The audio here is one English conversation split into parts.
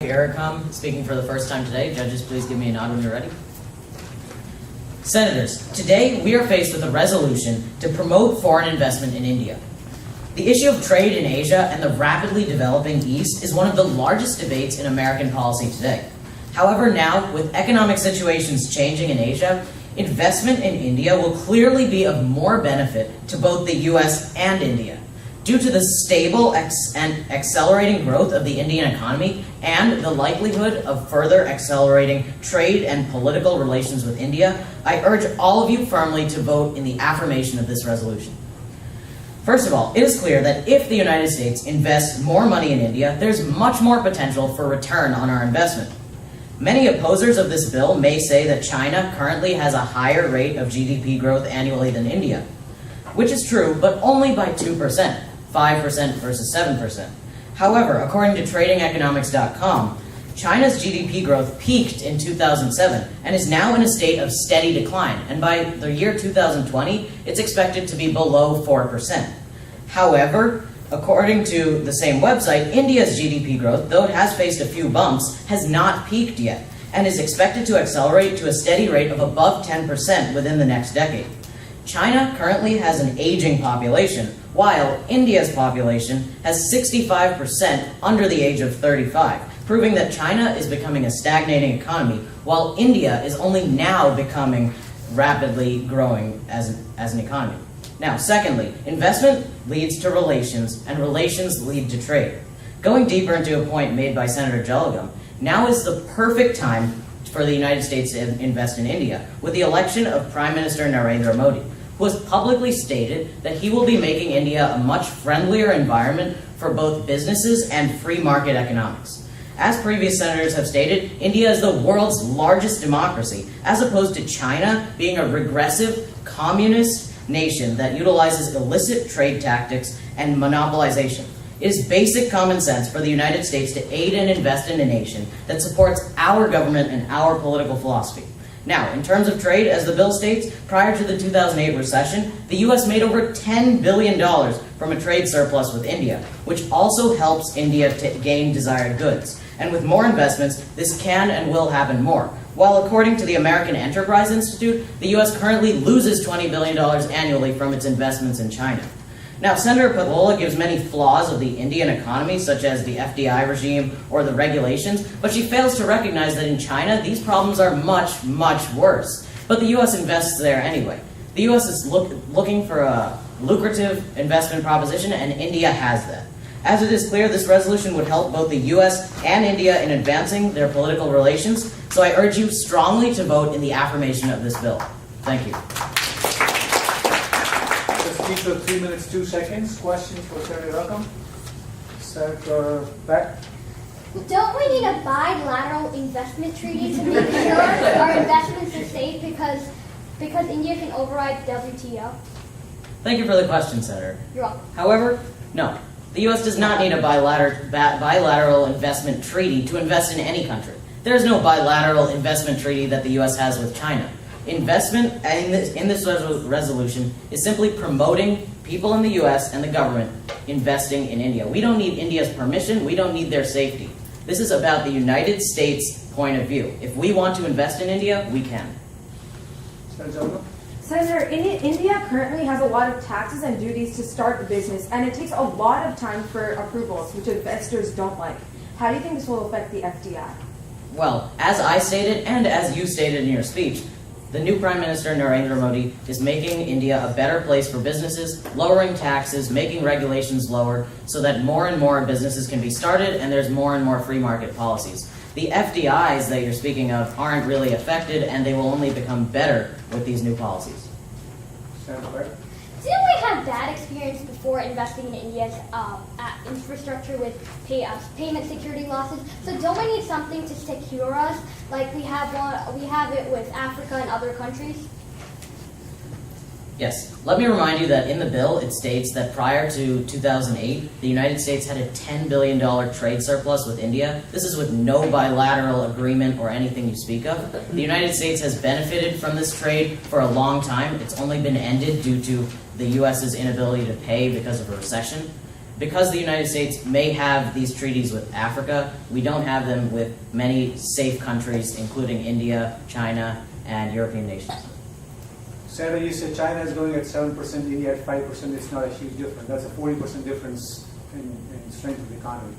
KarthikIrakam speaking for the first time today. Judges, please give me a nod when you're ready. Senators, today we are faced with a resolution to promote foreign investment in India. The issue of trade in Asia and the rapidly developing East is one of the largest debates in American policy today. However, now, with economic situations changing in Asia, investment in India will clearly be of more benefit to both the US and India. Due to the stable and accelerating growth of the Indian economy and the likelihood of further accelerating trade and political relations with India, I urge all of you firmly to vote in the affirmation of this resolution. First of all, it is clear that if the United States invests more money in India, there's much more potential for return on our investment. Many opposers of this bill may say that China currently has a higher rate of GDP growth annually than India, which is true, but only by 2%. 5% versus 7%. However, according to TradingEconomics.com, China's GDP growth peaked in 2007 and is now in a state of steady decline, and by the year 2020, it's expected to be below 4%. However, according to the same website, India's GDP growth, though it has faced a few bumps, has not peaked yet and is expected to accelerate to a steady rate of above 10% within the next decade. China currently has an aging population, while India's population has 65% under the age of 35, proving that China is becoming a stagnating economy, while India is only now becoming rapidly growing as an economy. Now, secondly, investment leads to relations, and relations lead to trade. Going deeper into a point made by Senator Jellagam, now is the perfect time for the United States to invest in India, with the election of Prime Minister Narendra Modi, who has publicly stated that he will be making India a much friendlier environment for both businesses and free market economics. As previous senators have stated, India is the world's largest democracy, as opposed to China being a regressive, communist nation that utilizes illicit trade tactics and monopolization. It is basic common sense for the United States to aid and invest in a nation that supports our government and our political philosophy. Now, in terms of trade, as the bill states, prior to the 2008 recession, the U.S. made over $10 billion from a trade surplus with India, which also helps India to gain desired goods. And with more investments, this can and will happen more. While according to the American Enterprise Institute, the U.S. currently loses $20 billion annually from its investments in China. Now, Senator Patlola gives many flaws of the Indian economy, such as the FDI regime or the regulations, but she fails to recognize that in China, these problems are much, much worse. But the U.S. invests there anyway. The U.S. is looking for a lucrative investment proposition, and India has that. As it is clear, this resolution would help both the U.S. and India in advancing their political relations, so I urge you strongly to vote in the affirmation of this bill. Thank you. Speaker, 3 minutes, 2 seconds. Questions for Senator Rakam? Senator Beck? Don't we need a bilateral investment treaty to make sure our investments are safe because India can override WTO? Thank you for the question, Senator. You're welcome. However, no. The U.S. does not need a bilateral investment treaty to invest in any country. There is no bilateral investment treaty that the U.S. has with China. Investment in this resolution is simply promoting people in the U.S. and the government investing in India. We don't need India's permission. We don't need their safety. This is about the United States' point of view. If we want to invest in India, we can. Senator, India currently has a lot of taxes and duties to start a business, and it takes a lot of time for approvals, which investors don't like. How do you think this will affect the FDI? Well, as I stated, and as you stated in your speech, the new Prime Minister, Narendra Modi, is making India a better place for businesses, lowering taxes, making regulations lower, so that more and more businesses can be started and there's more and more free market policies. The FDIs that you're speaking of aren't really affected, and they will only become better with these new policies. Didn't we have bad experience before investing in India's infrastructure with payment security losses? So don't we need something to secure us, like we have it with Africa and other countries? Yes. Let me remind you that in the bill, it states that prior to 2008, the United States had a $10 billion trade surplus with India. This is with no bilateral agreement or anything you speak of. The United States has benefited from this trade for a long time. It's only been ended due to the U.S.'s inability to pay because of a recession. because the United States may have these treaties with Africa, we don't have them with many safe countries, including India, China, and European nations. Senator, you said China is going at 7%, India at 5%. It's not a huge difference. That's a 40% difference in strength of the economy.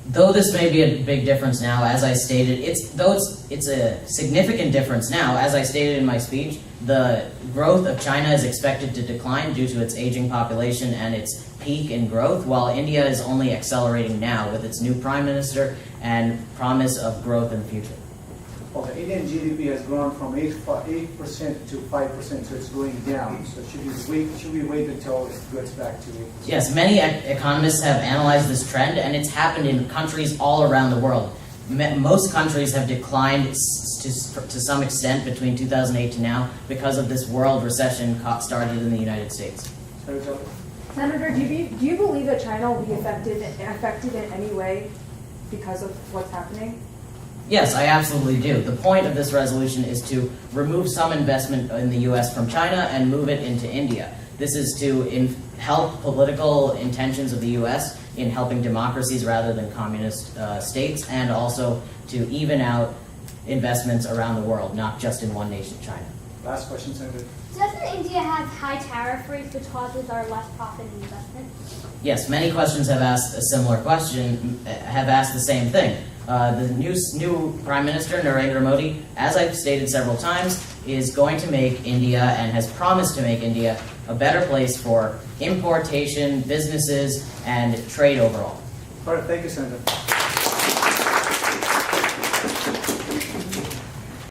Though this may be a big difference now, as I stated, it's a significant difference now, as I stated in my speech, the growth of China is expected to decline due to its aging population and its peak in growth, while India is only accelerating now with its new prime minister and promise of growth in the future. Well, the Indian GDP has grown from 8% to 5%, so it's going down. So should we wait until it gets back to 8%? Yes, many economists have analyzed this trend, and it's happened in countries all around the world. Most countries have declined to some extent between 2008 to now because of this world recession started in the United States. Senator, do you believe that China will be affected in any way because of what's happening? Yes, I absolutely do. The point of this resolution is to remove some investment in the U.S. from China and move it into India. This is to help political intentions of the U.S. in helping democracies rather than communist states, and also to even out investments around the world, not just in one nation, China. Last question, Senator. Doesn't India have high tariff rates which causes our less profit in investment? Yes, many questions have asked a similar question, have asked the same thing. The new Prime Minister, Narendra Modi, as I've stated several times, is going to make India and has promised to make India a better place for importation, businesses, and trade overall. All right, thank you, Senator.